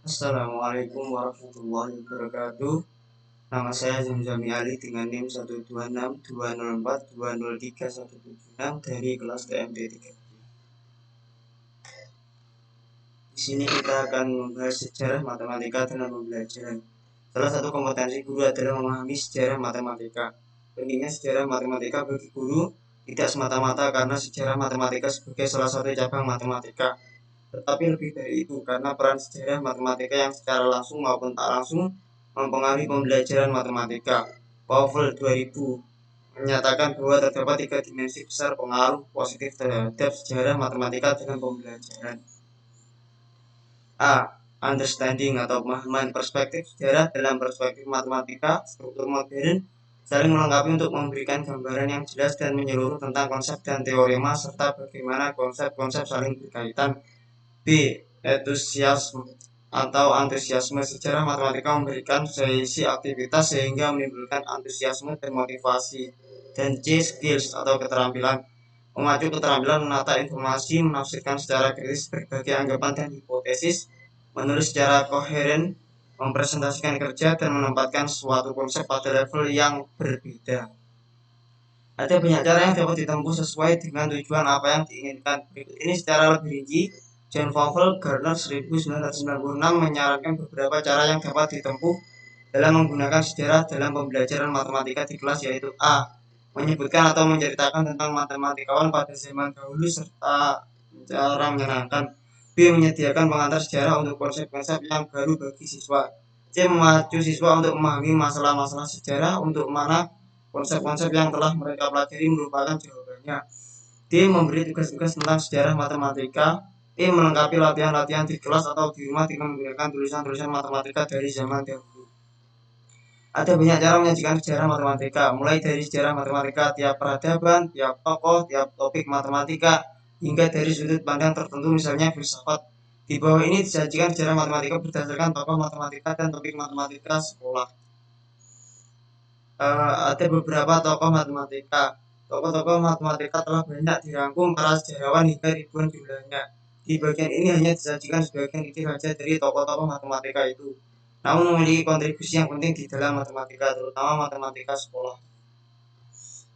Assalamualaikum warahmatullahi wabarakatuh. Nama saya Zamzami Ali dengan NIM 12620420316 dari kelas TMT 3. Di sini kita akan membahas sejarah matematika dalam pembelajaran. Salah satu kompetensi guru adalah memahami sejarah matematika. Pentingnya sejarah matematika bagi guru tidak semata-mata karena sejarah matematika sebagai salah satu cabang matematika, tetapi lebih dari itu karena peran sejarah matematika yang secara langsung maupun tak langsung mempengaruhi pembelajaran matematika. Powell 2000 menyatakan bahwa terdapat 3 dimensi besar pengaruh positif terhadap sejarah matematika dalam pembelajaran. A. Understanding atau pemahaman perspektif sejarah dalam perspektif matematika struktur modern saling melengkapi untuk memberikan gambaran yang jelas dan menyeluruh tentang konsep dan teorema serta bagaimana konsep-konsep saling berkaitan. B. Entusiasme atau antusiasme sejarah matematika memberikan sesi aktivitas sehingga menimbulkan antusiasme dan motivasi. Dan C. Skills atau keterampilan memacu keterampilan menata informasi, menafsirkan secara kritis berbagai anggapan dan hipotesis, menulis secara koheren, mempresentasikan kerja, dan menempatkan suatu konsep pada level yang berbeda. Ada banyak cara yang dapat ditempuh sesuai dengan tujuan apa yang diinginkan. Berikut ini secara lebih rinci. John Powell Gardner 1996 menyarankan beberapa cara yang dapat ditempuh dalam menggunakan sejarah dalam pembelajaran matematika di kelas, yaitu A. Menyebutkan atau menceritakan tentang matematikawan pada zaman dahulu serta cara menyenangkan. B. Menyediakan pengantar sejarah untuk konsep-konsep yang baru bagi siswa. C. Memacu siswa untuk memahami masalah-masalah sejarah untuk mana konsep-konsep yang telah mereka pelajari merupakan jawabannya. D. Memberi tugas-tugas tentang sejarah matematika. E. Melengkapi latihan-latihan di kelas atau di rumah dengan menggunakan tulisan-tulisan matematika dari zaman dahulu. Ada banyak cara menyajikan sejarah matematika, mulai dari sejarah matematika tiap peradaban, tiap tokoh, tiap topik matematika, hingga dari sudut pandang tertentu misalnya filsafat. Di bawah ini disajikan sejarah matematika berdasarkan tokoh matematika dan topik matematika sekolah. Ada beberapa tokoh matematika. Tokoh-tokoh matematika telah banyak dirangkum para sejarawan hingga ribuan jumlahnya. Di bagian ini hanya disajikan sebagian kecil saja dari tokoh-tokoh matematika itu, namun memiliki kontribusi yang penting di dalam matematika, terutama matematika sekolah.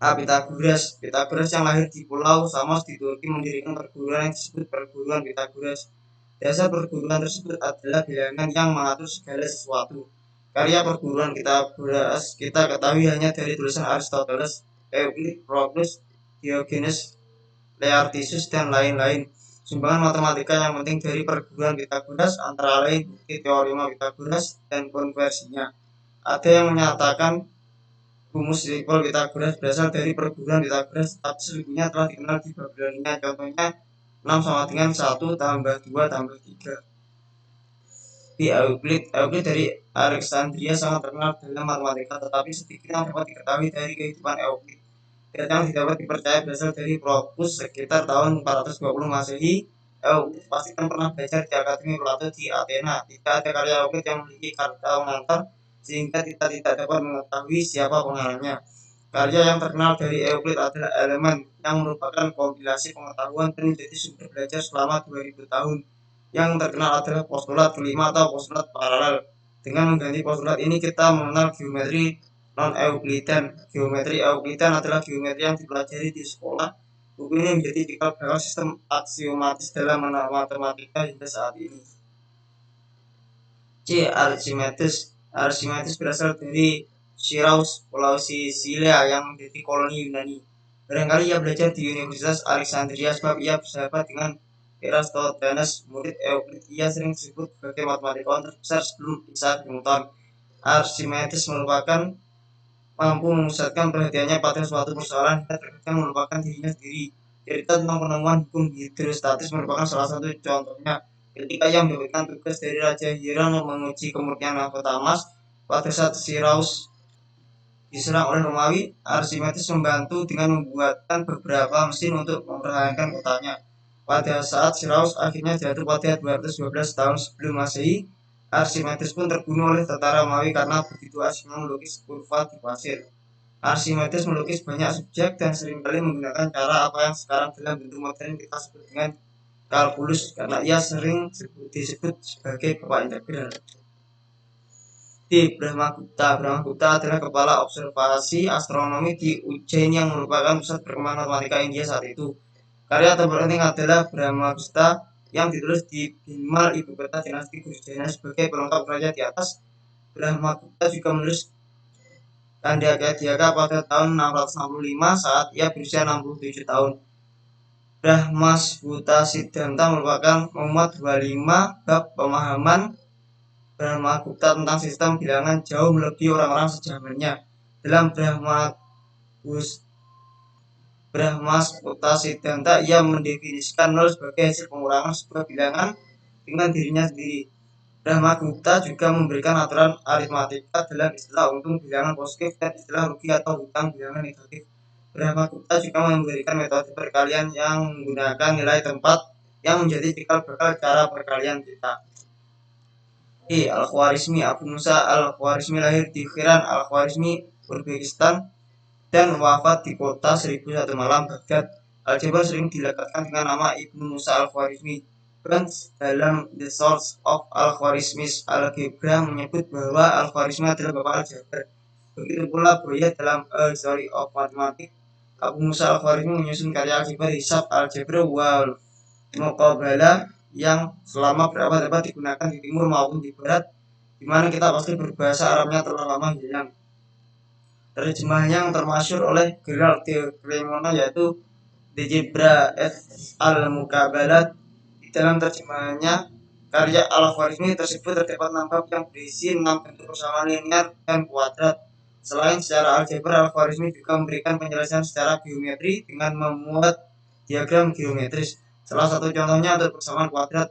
A. Pythagoras. Pythagoras yang lahir di Pulau Samos di Turki mendirikan perguruan yang disebut perguruan Pythagoras. Dasar perguruan tersebut adalah bilangan yang mengatur segala sesuatu. Karya perguruan kita ketahui hanya dari tulisan Aristoteles, Euclid, Proclus, Diogenes Laertius, dan lain-lain. Sumbangan matematika yang penting dari perguruan Pythagoras antara lain bukti teorema Pythagoras dan konversinya. Ada yang menyatakan rumus simpel Pythagoras berasal dari perguruan Pythagoras, tapi selebihnya telah dikenal di Babilonia. Contohnya 6 sama dengan 1 tambah 2 tambah 3. Di Euclid dari Alexandria sangat terkenal dalam matematika, tetapi sedikit yang dapat diketahui dari kehidupan Euclid. Data yang dapat dipercaya berasal dari Proclus sekitar tahun 420 Masehi. Euclid pastikan pernah belajar di Akademi Plato di Athena. Tidak ada karya Euclid yang memiliki kata pengantar sehingga kita tidak dapat mengetahui siapa pengarangnya. Karya yang terkenal dari Euclid adalah Elemen, yang merupakan kompilasi pengetahuan dan menjadi sumber belajar selama 2000 tahun. Yang terkenal adalah postulat kelima atau postulat paralel. Dengan mengganti postulat ini kita mengenal geometri non-Euklidan. Geometri Euklidan adalah geometri yang dipelajari di sekolah. Buku ini menjadi cikal bakal sistem aksiomatis dalam matematika hingga saat ini. C. Archimedes. Archimedes berasal dari Syraus, Pulau Sisilia yang menjadi koloni Yunani. Barangkali ia belajar di Universitas Alexandria sebab ia bersahabat dengan Eratosthenes, murid Euclid. Ia sering disebut sebagai matematikawan terbesar sebelum Isaac Newton. Archimedes merupakan mampu memusatkan perhatiannya pada suatu persoalan hingga terkadang melupakan dirinya sendiri. Cerita tentang penemuan hukum hidrostatis merupakan salah satu contohnya. Ketika ia mendapatkan tugas dari Raja Hieron menguji kemurnian mahkota emas, pada saat Siraus diserang oleh Romawi, Archimedes membantu dengan membuatkan beberapa mesin untuk mempertahankan kotanya. Pada saat Siraus akhirnya jatuh pada 212 tahun sebelum Masehi, Archimedes pun terbunuh oleh tentara Romawi karena begitu asiknya melukis kurva di pasir. Archimedes melukis banyak subjek dan seringkali menggunakan cara apa yang sekarang dalam bentuk modern kita sebut dengan kalkulus karena ia sering disebut sebagai bapak integral. D. Brahmagupta. Brahmagupta adalah kepala observasi astronomi di Ujjain yang merupakan pusat perkembangan matematika India saat itu. Karya terpenting adalah Brahmagupta yang ditulis di Bhimal, ibu kota dinasti Gurjana. Sebagai pelengkap raja di atas, Brahmagupta juga menulis Kandhakadhyaka pada tahun 665 saat ia berusia 67 tahun. Brahmasputa Siddhanta merupakan memuat 25 bab pemahaman Brahmagupta tentang sistem bilangan jauh melebihi orang-orang sejamannya. Dalam Brahmasputa Siddhanta, ia mendefinisikan nol sebagai hasil pengurangan sebuah bilangan dengan dirinya sendiri. Brahmagupta juga memberikan aturan aritmatika dalam istilah untung bilangan positif dan istilah rugi atau hutang bilangan negatif. Brahmagupta juga memberikan metode perkalian yang menggunakan nilai tempat yang menjadi cikal bakal cara perkalian kita. Al-Khwarizmi. Abu Musa Al-Khwarizmi lahir di Khiran Al-Khwarizmi, Uzbekistan dan wafat di kota 1001 Malam, Baghdad. Aljabar sering dilekatkan dengan nama Ibnu Musa Al-Khwarizmi. Burns dalam The Source of Al-Khwarizmi's Algebra menyebut bahwa Al-Khwarizmi adalah bapak aljabar. Begitu pula Boyet dalam A History of Mathematics. Abu Musa Al-Khwarizmi menyusun karya aljabar hisab, algebra wal muqabalah yang selama berabad-abad digunakan di timur maupun di barat, di mana kita pasti berbahasa Arabnya telah lama hilang. Terjemahnya yang termasyhur oleh Gerald de Cremona yaitu Algebra et al-Muqabalah. Di dalam terjemahannya, karya Al-Khwarizmi tersebut terdapat 6 bab yang berisi 6 bentuk persamaan linear dan kuadrat. Selain secara aljabar, Al-Khwarizmi juga memberikan penjelasan secara geometri dengan memuat diagram geometris. Salah satu contohnya untuk persamaan kuadrat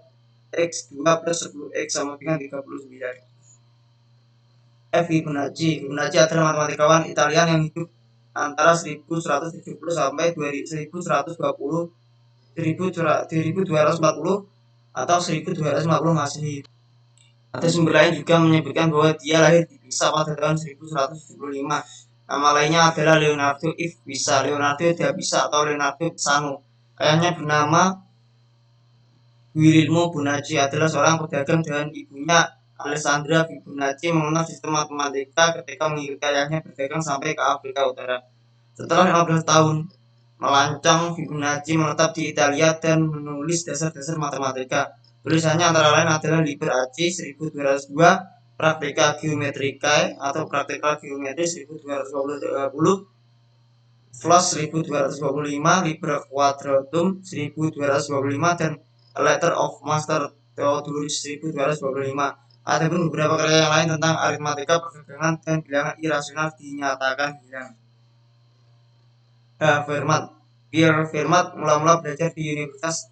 x2 plus 10x sama dengan 39. Fibonacci. Fibonacci adalah matematikawan Italian yang hidup antara 1170 sampai 1120, 1240 atau 1250 Masehi. Ada sumber lain juga menyebutkan bahwa dia lahir di Pisa pada tahun 1175. Nama lainnya adalah Leonardo If Pisa, Leonardo da Pisa atau Leonardo Pisano. Ayahnya bernama Guillermo Bonacci adalah seorang pedagang dan ibunya Alessandra Fibonacci mengenal sistem matematika ketika mengikuti ayahnya berdagang sampai ke Afrika Utara. Setelah 15 tahun melancong, Fibonacci menetap di Italia dan menulis dasar-dasar matematika. Tulisannya antara lain adalah Liber AC 1202, Practica Geometricae atau Practical Geometry 1220, Flos 1225, Liber Quadratum 1225, dan A Letter of Master Theodorus 1225. Ada pun beberapa karya yang lain tentang aritmatika, perdagangan, dan bilangan irasional dinyatakan hilang. Fermat. Pierre Fermat mula-mula belajar di Universitas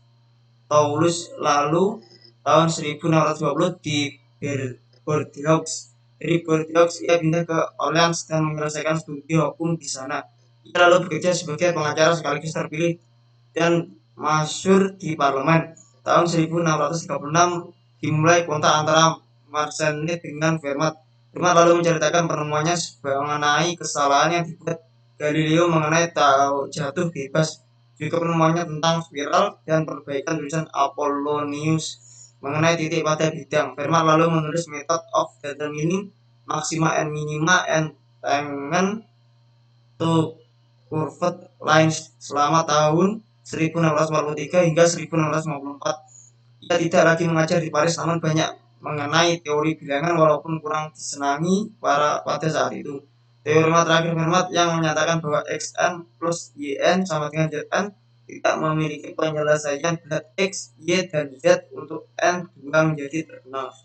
Toulouse, lalu tahun 1620 di Bordeaux. Dari Bordeaux ia pindah ke Orleans dan menyelesaikan studi hukum di sana. Ia lalu bekerja sebagai pengacara sekaligus terpilih dan masyhur di parlemen. Tahun 1636 dimulai kontak antara Marcenit dengan Fermat. Fermat lalu menceritakan penemuannya mengenai kesalahan yang dibuat Galileo mengenai jatuh bebas, juga penemuannya tentang spiral dan perbaikan tulisan Apollonius mengenai titik pada bidang. Fermat lalu menulis Method of Determining Maxima and Minima and Tangent to Curved Lines selama tahun 1643 hingga 1654. Ia tidak lagi mengajar di Paris, namun banyak mengenai teori bilangan walaupun kurang disenangi pada saat itu. Teorema terakhir Fermat yang menyatakan bahwa xn plus yn sama dengan zn tidak memiliki penyelesaian bila x, y, dan z untuk n juga menjadi terkenal.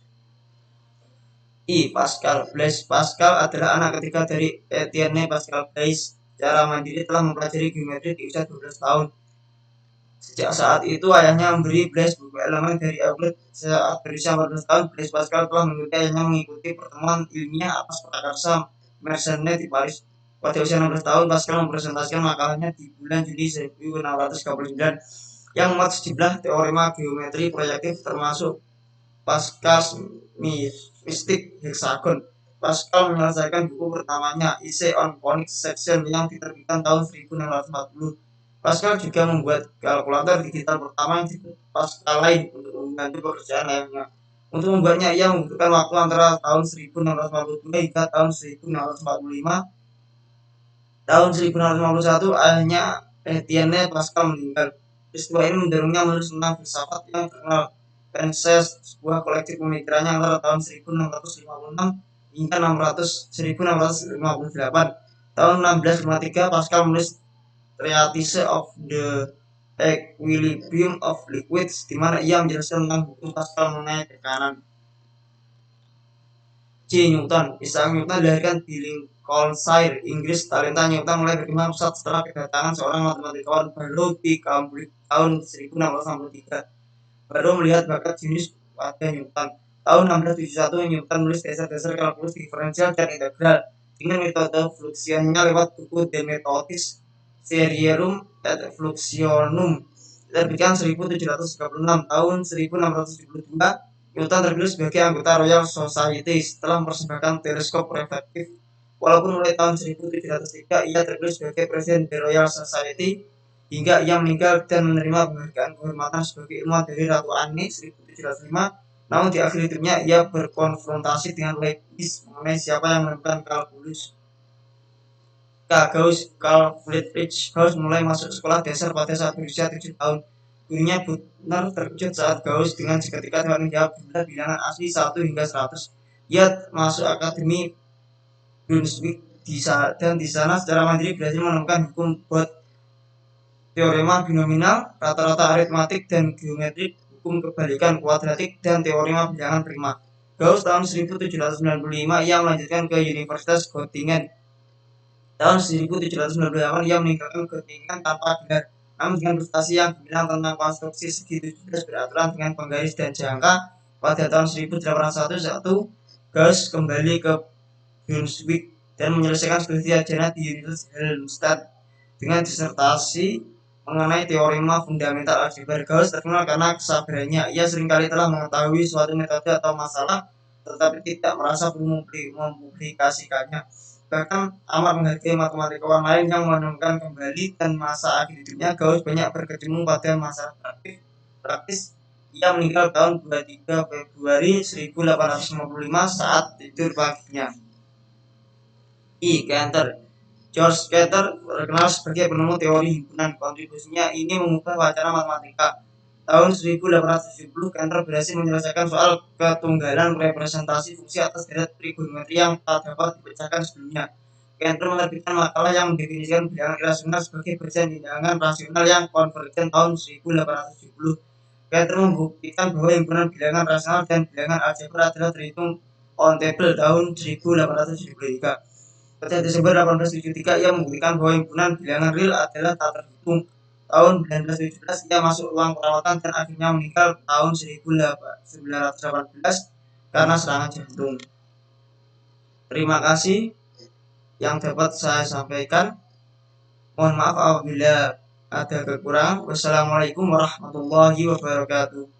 Pascal Blaise. Pascal adalah anak ketiga dari Etienne Pascal Blaise. Secara mandiri telah mempelajari geometri di usia 12 tahun. Sejak saat itu ayahnya memberi Blaise buku elemen dari Euclid. Saat berusia 14 tahun, Blaise Pascal telah mengikuti ayahnya mengikuti pertemuan ilmiah atas prakarsa Mersenne di Paris. Pada usia 16 tahun, Pascal mempresentasikan makalahnya di bulan Juni 1639 yang memuat sejumlah teorema geometri proyektif termasuk Pascal's Mystic Hexagon. Pascal menyelesaikan buku pertamanya Essay on Conic Section yang diterbitkan tahun 1640. Pascal juga membuat kalkulator digital pertama yang disebut Pascaline untuk membantu pekerjaan lainnya. Untuk membuatnya, ia membutuhkan waktu antara tahun 1642 hingga tahun 1645. Tahun 1651 ayahnya Etienne Pascal meninggal. Peristiwa ini mendorongnya menulis tentang filsafat yang terkenal. Pensées, sebuah kolektif pemikirannya antara tahun 1656 hingga 1658. Tahun 1653 Pascal menulis Treatise of the Equilibrium of Liquids, di mana ia menjelaskan tentang hukum Pascal mengenai tekanan. J. Newton. Isaac Newton dilahirkan di Lincolnshire, Inggris. Talenta Newton mulai berkembang pesat setelah kedatangan seorang matematikawan Barrow di Cambridge tahun 1663. Barrow melihat bakat jenius pada Newton. Tahun 1671 Newton menulis dasar-dasar kalkulus diferensial dan integral dengan metode fluxiannya lewat buku De Methodis Serierum et Fluxionum, terbitkan 1736. Tahun 1672 Newton terpilih sebagai anggota Royal Society setelah mempersembahkan teleskop reflektif. Walaupun mulai tahun 1703 ia terpilih sebagai presiden The Royal Society hingga ia meninggal dan menerima penghargaan kehormatan sebagai ilmuwan dari Ratu Anne 1705. Namun di akhir hidupnya ia berkonfrontasi dengan Leibniz mengenai siapa yang menemukan kalkulus. Gauss. Carl Friedrich Gauss mulai masuk sekolah dasar pada saat berusia 7 tahun. Gurunya benar terkejut saat Gauss dengan seketika dapat menjawab jumlah bilangan asli 1 hingga 100. Ia masuk akademi Brunswick dan di sana secara mandiri berhasil menemukan hukum Bode, teorema binominal, rata-rata aritmatik dan geometrik, hukum kebalikan kuadratik, dan teorema bilangan prima. Gauss tahun 1795 ia melanjutkan ke Universitas Göttingen. Tahun 1798 ia meninggalkan Göttingen tanpa gelar, namun dengan prestasi yang gemilang tentang konstruksi segi 17 beraturan dengan penggaris dan jangka. Pada tahun 1801 Gauss kembali ke Brunswick dan menyelesaikan studi sarjana di Universitas Helmstedt dengan disertasi mengenai teorema fundamental aljabar. Gauss terkenal karena kesabarannya. Ia seringkali telah mengetahui suatu metode atau masalah tetapi tidak merasa perlu mempublikasikannya. Bahkan amat menghargai matematikawan lain yang menemukan kembali, dan masa akhir hidupnya Gauss banyak berkecimpung pada masalah praktis. Ia meninggal tahun 23 Februari 1855 saat tidur paginya. Cantor. George Cantor terkenal sebagai penemu teori himpunan. Kontribusinya ini mengubah wacana matematika. Tahun 1870 Cantor berhasil menyelesaikan soal ketunggalan representasi fungsi atas deret trigonometri yang tak dapat dipecahkan sebelumnya. Cantor menerbitkan makalah yang mendefinisikan bilangan irasional sebagai bagian bilangan rasional yang konvergen tahun 1870. Cantor membuktikan bahwa himpunan bilangan rasional dan bilangan aljabar adalah terhitung on table tahun 1873. Pada Desember 1873 ia membuktikan bahwa himpunan bilangan real adalah tak terhitung. Tahun 1917 ia masuk ruang perawatan dan akhirnya meninggal tahun 1918 karena serangan jantung. Terima kasih yang dapat saya sampaikan. Mohon maaf apabila ada kekurangan. Wassalamualaikum warahmatullahi wabarakatuh.